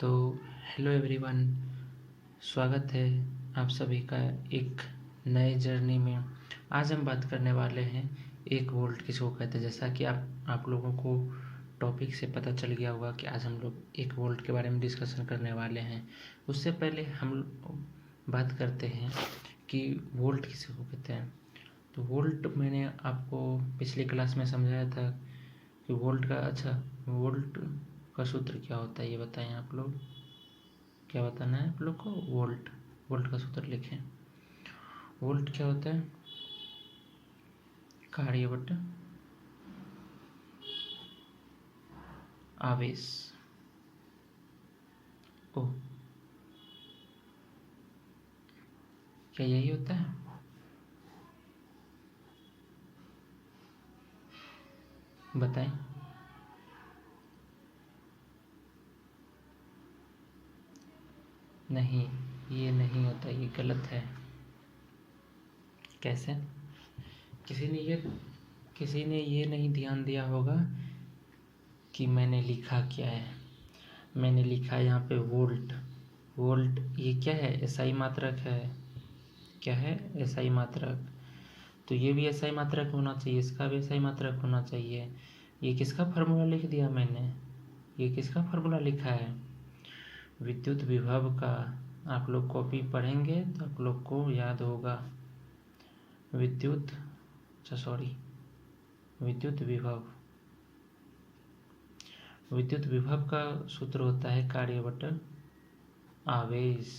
तो hello everyone, स्वागत है आप सभी का एक नए जर्नी में। आज हम बात करने वाले हैं 1 वोल्ट किसको कहते हैं। जैसा कि आप लोगों को टॉपिक से पता चल गया होगा कि आज हम लोग 1 वोल्ट के बारे में डिस्कशन करने वाले हैं। उससे पहले हम बात करते हैं कि वोल्ट किसको कहते हैं। तो वोल्ट मैंने आपको पिछली क्लास में समझाया था कि वोल्ट का सूत्र क्या होता है, ये बताएं आप लोग। क्या बताना है आप लोग को? वोल्ट का सूत्र लिखें। वोल्ट क्या होता है? कार्य बटा आवेश। ओ, क्या यही होता है? बताएं। नहीं, ये नहीं होता, ये गलत है। कैसे? किसी ने ये नहीं ध्यान दिया होगा कि मैंने लिखा क्या है। मैंने लिखा है यहाँ पे वोल्ट ये क्या है? एसआई मात्रक है। क्या है? एसआई मात्रक। तो ये भी एसआई मात्रक होना चाहिए, इसका भी एसआई मात्रक होना चाहिए। ये किसका फार्मूला लिख दिया मैंने? ये किसका फार्मूला लिखा है? विद्युत विभव का। आप लोग कॉपी पढ़ेंगे तो आप लोग को याद होगा। विद्युत विभव का सूत्र होता है कार्य बटा आवेश।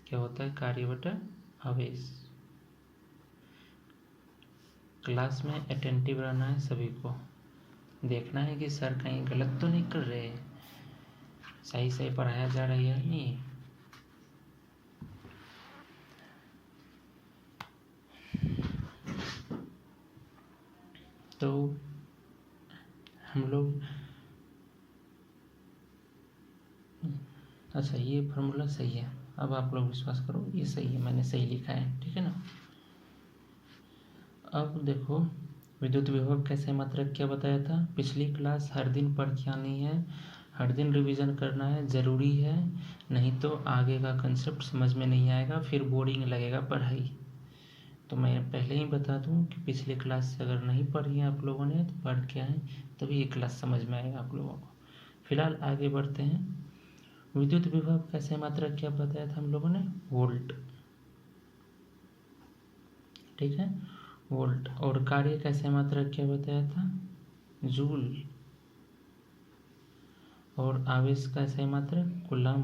क्या होता है? कार्य बटा आवेश। क्लास में अटेंटिव रहना है सभी को, देखना है कि सर कहीं गलत तो नहीं कर रहे, सही सही पढ़ाया जा रही है नहीं। तो हम लोग अच्छा, ये फार्मूला सही है। अब आप लोग विश्वास करो, ये सही है, मैंने सही लिखा है, ठीक है ना। अब देखो, विद्युत विभव कैसे मात्रक क्या बताया था पिछली क्लास। हर दिन पढ़ के आनी है, हर दिन रिवीजन करना है, ज़रूरी है। नहीं तो आगे का कंसेप्ट समझ में नहीं आएगा, फिर बोरिंग लगेगा पढ़ाई। तो मैं पहले ही बता दूं कि पिछली क्लास से अगर नहीं पढ़ी है आप लोगों ने तो पढ़ के आए, तभी ये क्लास समझ में आएगा आप लोगों को। फिलहाल आगे बढ़ते हैं। विद्युत विभव कैसे मात्रक क्या बताया था हम लोगों ने? वोल्ट, ठीक है, वोल्ट। और कार्य कैसे मात्रक क्या बताया था? जूल। और आवेश कैसे मात्रक? कूलम।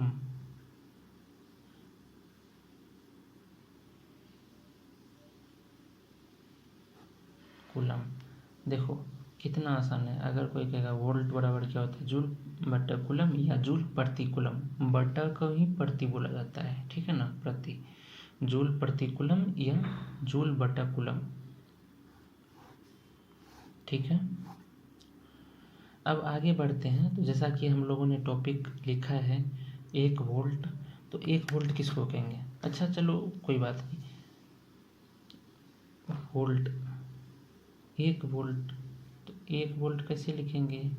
देखो कितना आसान है। अगर कोई कहेगा वोल्ट बराबर क्या होता है? जूल बटा कूलम या जूल प्रति कूलम। बटा को ही प्रति बोला जाता है, ठीक है ना, प्रति। जूल प्रति कूलम या जूल बटा कूलम, ठीक है। अब आगे बढ़ते हैं। तो जैसा कि हम लोगों ने टॉपिक लिखा है 1 वोल्ट, तो 1 वोल्ट किसको कहेंगे? अच्छा चलो कोई बात नहीं। वोल्ट, 1 वोल्ट, तो 1 वोल्ट कैसे लिखेंगे?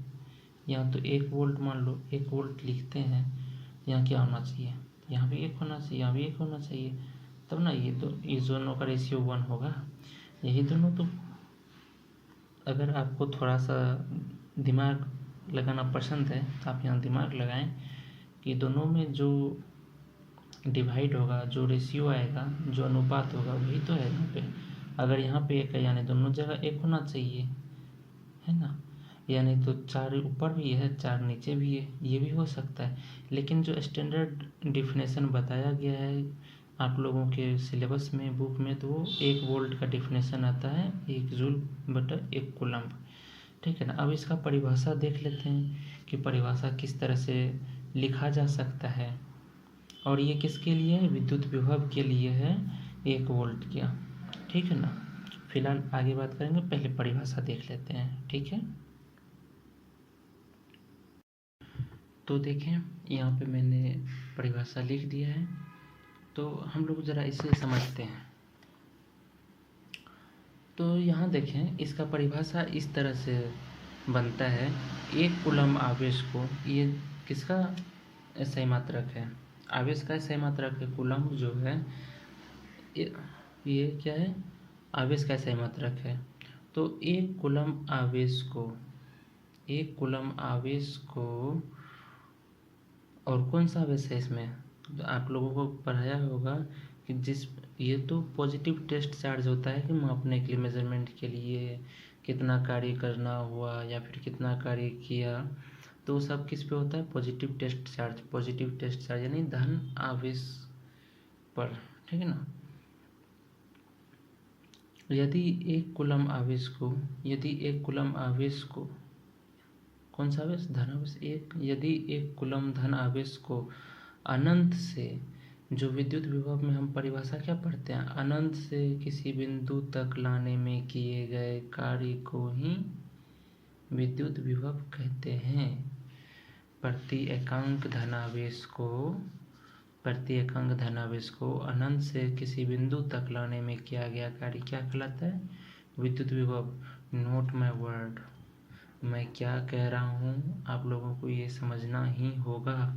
यहाँ तो 1 वोल्ट, मान लो 1 वोल्ट लिखते हैं, यहाँ क्या होना चाहिए? यहाँ भी 1 होना चाहिए, यहाँ भी 1 होना चाहिए, तब ना ये दोनों का रेशियो 1 होगा। यही दोनों तो, अगर आपको थोड़ा सा दिमाग लगाना पसंद है तो आप यहाँ दिमाग लगाएं कि दोनों में जो डिवाइड होगा, जो रेशियो आएगा, जो अनुपात होगा, वही तो है यहाँ पे। अगर यहाँ पे 1 है यानी दोनों जगह 1 होना चाहिए, है ना। यानी तो 4 ऊपर भी है, 4 नीचे भी है, ये भी हो सकता है। लेकिन जो स्टैंडर्ड डिफिनेशन बताया गया है आप लोगों के सिलेबस में, बुक में, तो वो 1 वोल्ट का डिफिनेशन आता है 1 जूल बटा 1 कूलम्ब, ठीक है ना। अब इसका परिभाषा देख लेते हैं कि परिभाषा किस तरह से लिखा जा सकता है। और ये किसके लिए है? विद्युत विभव के लिए है 1 वोल्ट क्या, ठीक है ना। फिलहाल आगे बात करेंगे, पहले परिभाषा देख लेते हैं, ठीक है। तो देखें यहाँ पे मैंने परिभाषा लिख दिया है, तो हम लोग ज़रा इसे समझते हैं। तो यहाँ देखें, इसका परिभाषा इस तरह से बनता है। 1 कूलम आवेश को, ये किसका SI मात्रक है। आवेश का SI मात्रक है। कूलम्ब जो है ये क्या है, आवेश का SI मात्रक है। तो एक कूलम्ब आवेश को और कौन सा आवेश है इसमें, तो आप लोगों को पढ़ाया होगा कि ये तो पॉजिटिव टेस्ट चार्ज होता है कि मापने के लिए, मेजरमेंट के लिए कितना कार्य करना हुआ या फिर कितना कार्य किया, तो सब किस पे होता है, पॉजिटिव टेस्ट चार्ज यानी धन आवेश पर, ठीक है ना। यदि एक कूलम्ब आवेश को कौन सा आवेश, धन आवेश यदि एक कूलम्ब धन आवेश को अनंत से, जो विद्युत विभव में हम परिभाषा क्या पढ़ते हैं, अनंत से किसी बिंदु तक लाने में किए गए कार्य को ही विद्युत विभव कहते हैं। प्रति एकांक धनावेश को अनंत से किसी बिंदु तक लाने में किया गया कार्य क्या कहलाता है, विद्युत विभव। नोट माय वर्ड, मैं क्या कह रहा हूँ आप लोगों को ये समझना ही होगा,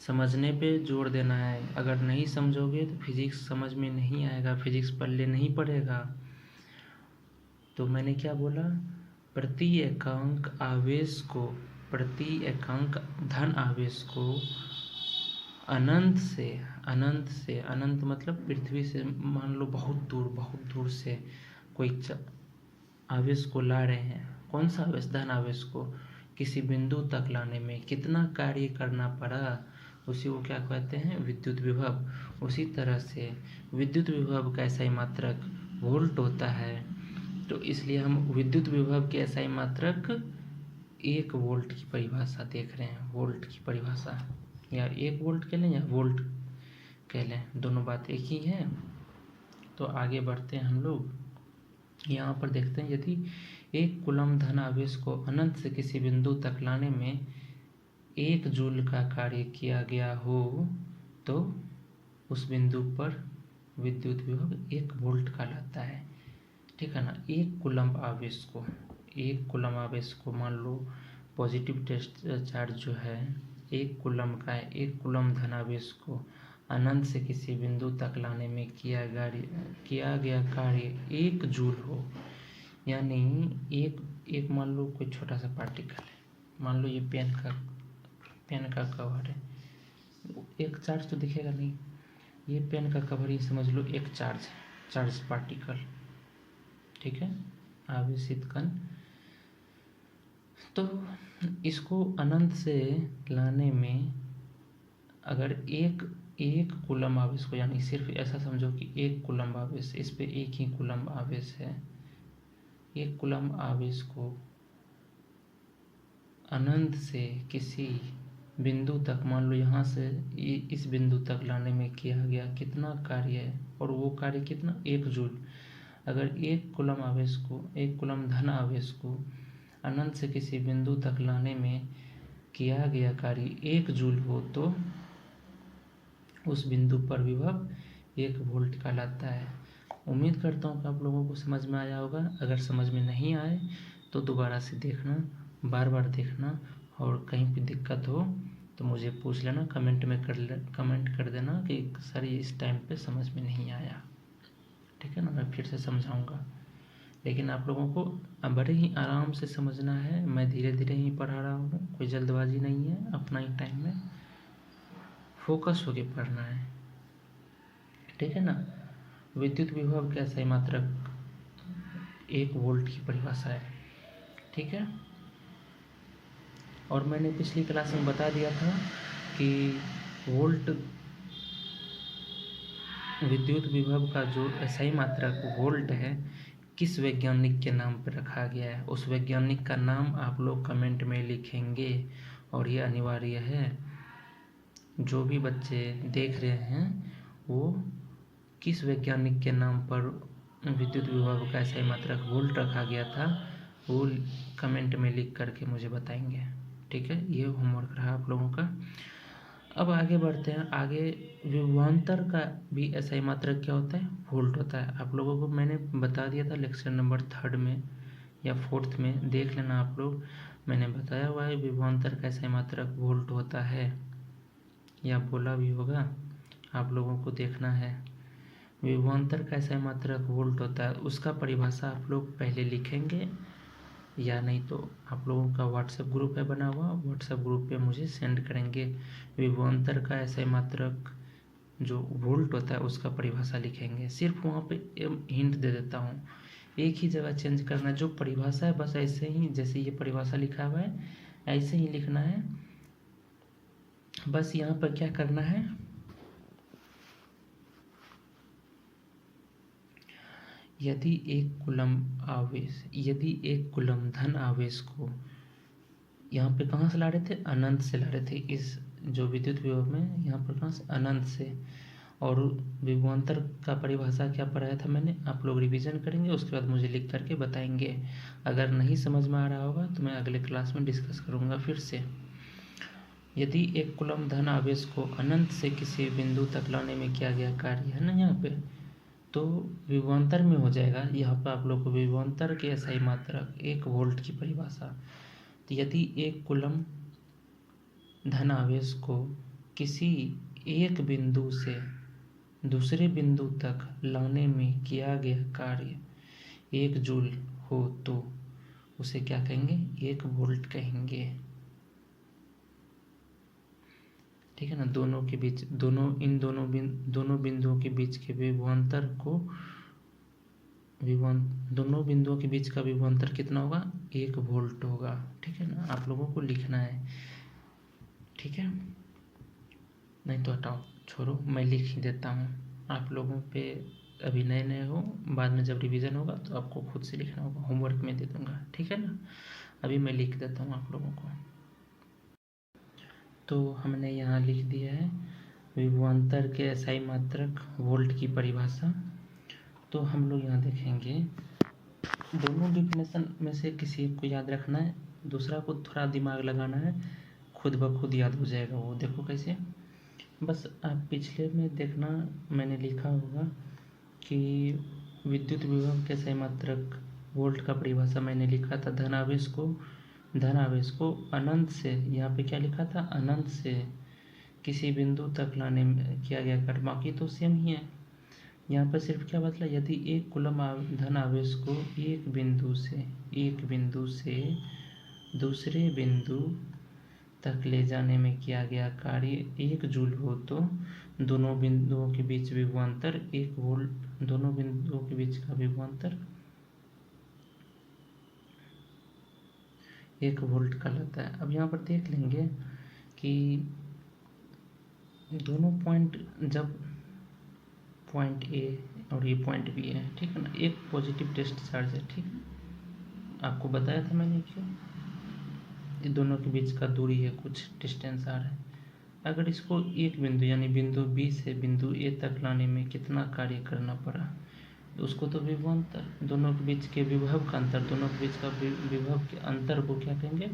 समझने पे जोर देना है। अगर नहीं समझोगे तो फिजिक्स समझ में नहीं आएगा, फिजिक्स पल्ले नहीं पड़ेगा। तो मैंने क्या बोला, प्रति एकांक धन आवेश को अनंत मतलब पृथ्वी से मान लो बहुत दूर से कोई आवेश को ला रहे हैं, कौन सा आवेश, धन आवेश को किसी बिंदु तक लाने में कितना कार्य करना पड़ा, उसी को क्या कहते हैं, विद्युत विभव। उसी तरह से विद्युत विभव का SI मात्रक वोल्ट होता है, तो इसलिए हम विद्युत विभव के SI मात्रक 1 वोल्ट की परिभाषा देख रहे हैं। वोल्ट की परिभाषा या 1 वोल्ट कह लें या वोल्ट कह लें, दोनों बात एक ही है। तो आगे बढ़ते हैं हम लोग, यहाँ पर देखते हैं यदि एक कूलम्ब धन आवेश को अनंत से किसी बिंदु तक लाने में 1 जूल का कार्य किया गया हो तो उस बिंदु पर विद्युत विभव 1 वोल्ट कहलाता है, ठीक है ना। एक कूलम्ब आवेश को मान लो पॉजिटिव टेस्ट चार्ज जो है 1 कूलम्ब का है, 1 कूलम्ब धन आवेश को अनंत से किसी बिंदु तक लाने में किया गया कार्य 1 जूल हो, यानी एक मान लो कोई छोटा सा पार्टिकल है, मान लो ये पेन का कवर है, एक चार्ज तो दिखेगा नहीं, ये पेन का कवर ही समझ लो एक चार्ज पार्टिकल, ठीक है, आवेशित कण। तो इसको अनंत से लाने में अगर एक कूलम्ब आवेश को, यानी सिर्फ ऐसा समझो कि 1 कूलम्ब आवेश, इस पे 1 ही कूलम्ब आवेश है, 1 कूलम्ब आवेश को अनंत से किसी बिंदु तक, मान लो यहाँ से इस बिंदु तक लाने में किया गया कितना कार्य है, और वो कार्य कितना, 1 जूल। अगर 1 कूलम्ब धन आवेश को अनंत से किसी बिंदु तक लाने में किया गया कार्य 1 जूल हो तो उस बिंदु पर विभव 1 वोल्ट कहलाता है। उम्मीद करता हूँ कि आप लोगों को समझ में आया होगा। अगर समझ में नहीं आए तो दोबारा से देखना, बार बार देखना, और कहीं भी दिक्कत हो तो मुझे पूछ लेना, कमेंट कर देना कि सर ये इस टाइम पे समझ में नहीं आया, ठीक है ना, मैं फिर से समझाऊंगा। लेकिन आप लोगों को बड़े ही आराम से समझना है, मैं धीरे धीरे ही पढ़ा रहा हूँ, कोई जल्दबाजी नहीं है, अपना ही टाइम में फोकस होके पढ़ना है, ठीक है ना। विद्युत विभव का SI मात्रक 1 वोल्ट की परिभाषा है, ठीक है। और मैंने पिछली क्लास में बता दिया था कि विद्युत विभव का जो SI मात्रक वोल्ट है किस वैज्ञानिक के नाम पर रखा गया है, उस वैज्ञानिक का नाम आप लोग कमेंट में लिखेंगे, और ये अनिवार्य है। जो भी बच्चे देख रहे हैं वो किस वैज्ञानिक के नाम पर विद्युत विभव का SI मात्रक वोल्ट रखा गया था वो कमेंट में लिख करके मुझे बताएंगे, ठीक है। ये होमवर्क रहा आप लोगों का। अब आगे बढ़ते हैं। आगे विभवांतर का भी SI मात्रक क्या होता है, वोल्ट होता है। आप लोगों को मैंने बता दिया था लेक्चर नंबर 3 में या 4 में, देख लेना आप लोग। मैंने बताया हुआ है विभवांतर का सही मात्रक वोल्ट होता है, या बोला भी होगा, आप लोगों को देखना है। विभवांतर का सही मात्रक वोल्ट होता है, उसका परिभाषा आप लोग पहले लिखेंगे, या नहीं तो आप लोगों का व्हाट्सएप ग्रुप है बना हुआ, व्हाट्सएप ग्रुप पे मुझे सेंड करेंगे। विभवांतर का सही मात्रक जो वोल्ट होता है उसका परिभाषा लिखेंगे। सिर्फ वहाँ पे हिंट दे देता हूँ, एक ही जगह चेंज करना है, जो परिभाषा है बस ऐसे ही, जैसे ये परिभाषा लिखा हुआ है ऐसे ही लिखना है। बस यहाँ पर क्या करना है, यदि एक कूलम धन आवेश को यहाँ पे कहाँ से ला रहे थे, अनंत से ला रहे थे, इस जो विद्युत विभव में यहाँ पर कहाँ से, अनंत से। और विभवांतर का परिभाषा क्या पढ़ाया था मैंने, आप लोग रिवीजन करेंगे, उसके बाद मुझे लिख करके बताएंगे। अगर नहीं समझ में आ रहा होगा तो मैं अगले क्लास में डिस्कस करूँगा फिर से। यदि एक कूलम धन आवेश को अनंत से किसी बिंदु तक लाने में किया गया कार्य है ना यहाँ पे, तो विभवांतर में हो जाएगा। यहाँ पर आप लोग को विभवांतर के सही मात्रक 1 वोल्ट की परिभाषा। तो यदि एक कूलम धन आवेश को किसी एक बिंदु से दूसरे बिंदु तक लाने में किया गया कार्य 1 जूल हो तो उसे क्या कहेंगे, 1 वोल्ट कहेंगे। ठीक है ना। दोनों के बीच दोनों बिंदुओं के बीच के विभवांतर को दोनों बिंदुओं के बीच का विभवांतर कितना होगा, 1 वोल्ट होगा। ठीक है ना, आप लोगों को लिखना है। ठीक है, नहीं तो हटाओ छोड़ो, मैं लिख ही देता हूँ। आप लोगों पे अभी नए नए हो, बाद में जब रिवीजन होगा तो आपको खुद से लिखना होगा, होमवर्क में दे दूँगा। ठीक है ना, अभी मैं लिख देता हूँ आप लोगों को। तो हमने यहाँ लिख दिया है विभवांतर के SI मात्रक वोल्ट की परिभाषा। तो हम लोग यहाँ देखेंगे, दोनों डिफिनेशन में से किसी एक को याद रखना है, दूसरा को थोड़ा दिमाग लगाना है, खुद ब खुद याद हो जाएगा वो। देखो कैसे, बस आप पिछले में देखना, मैंने लिखा होगा कि विद्युत विभव के सही मात्रक वोल्ट का परिभाषा मैंने लिखा था, धन आवेश को अनंत से, यहाँ पे क्या लिखा था, अनंत से किसी बिंदु तक लाने में किया गया कार्य। बाकी तो सेम ही है, यहाँ पर सिर्फ क्या बदला, यदि एक कूलम धन आवेश को एक बिंदु से दूसरे बिंदु तक ले जाने में किया गया कार्य 1 जूल हो तो दोनों बिंदुओं के बीच विभवांतर 1 वोल्ट, दोनों बिंदुओं के बीच का विभवांतर 1 वोल्ट कहलाता है। अब यहाँ पर देख लेंगे कि दोनों पॉइंट, जब पॉइंट ए और ये पॉइंट बी है, ठीक है ना, एक पॉजिटिव टेस्ट चार्ज है, ठीक, आपको बताया था मैंने क्यों, ये दोनों के बीच का दूरी है, कुछ डिस्टेंस आ रहा है। अगर इसको एक बिंदु यानी बिंदु बी से बिंदु ए तक लाने में कितना कार्य करना पड़ा, तो उसको तो विभवांतर, दोनों के बीच के विभव का अंतर, दोनों के बीच का विभव के अंतर को क्या कहेंगे,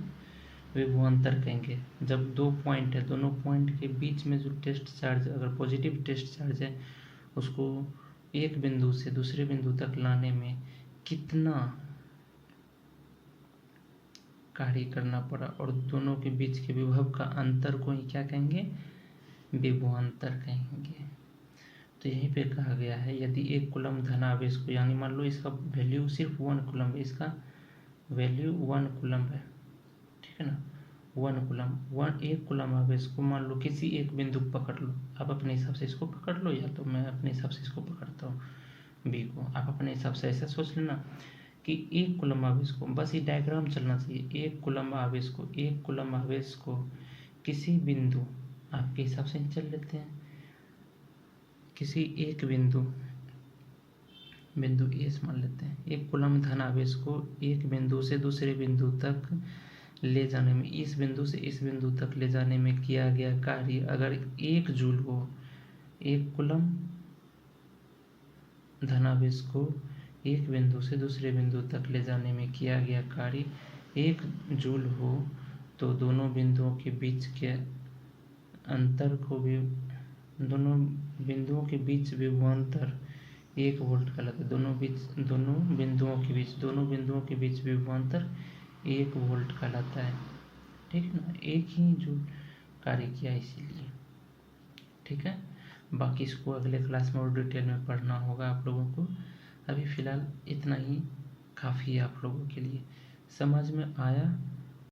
विभवांतर कहेंगे। जब 2 पॉइंट है, दोनों पॉइंट के बीच में जो टेस्ट चार्ज, अगर पॉजिटिव टेस्ट चार्ज है, उसको एक बिंदु से दूसरे बिंदु तक लाने में कितना कार्य करना पड़ा, और दोनों के बीच के विभव का अंतर को ही क्या कहेंगे, विभवांतर कहेंगे। तो यहीं पे कहा गया है, यदि एक कूलम धन आवेश को, यानी मान लो इसका वैल्यू सिर्फ 1 कूलम है, इसका वैल्यू 1 कूलम है, ठीक है ना, 1 कूलम, एक कूलम आवेश को मान लो किसी एक बिंदु को पकड़ लो, आप अपने हिसाब से इसको पकड़ लो, या तो मैं अपने हिसाब से इसको पकड़ता हूँ बी को, आप अपने हिसाब से ऐसा सोच लेना कि एक कूलम आवेश को, बस ये डायग्राम चलना चाहिए, एक कूलम आवेश को किसी बिंदु, आपके हिसाब से चल लेते हैं, किसी एक बिंदु ए मान लेते हैं, एक कूलम धन आवेश को एक बिंदु से दूसरे बिंदु तक ले जाने में, इस बिंदु से इस बिंदु तक ले जाने में किया गया कार्य अगर 1 जूल हो, एक कूलम धन आवेश को एक बिंदु से दूसरे बिंदु तक ले जाने में किया गया कार्य 1 जूल हो तो दोनों बिंदुओं के बीच के अंतर को भी, दोनों बिंदुओं के बीच विभवांतर 1 वोल्ट कहलाता है। दोनों बिंदुओं के बीच विभवांतर 1 वोल्ट कहलाता है। ठीक है ना, एक ही जो कार्य किया इसीलिए। ठीक है, बाकी इसको अगले क्लास में और डिटेल में पढ़ना होगा आप लोगों को। अभी फ़िलहाल इतना ही काफ़ी है आप लोगों के लिए। समझ में आया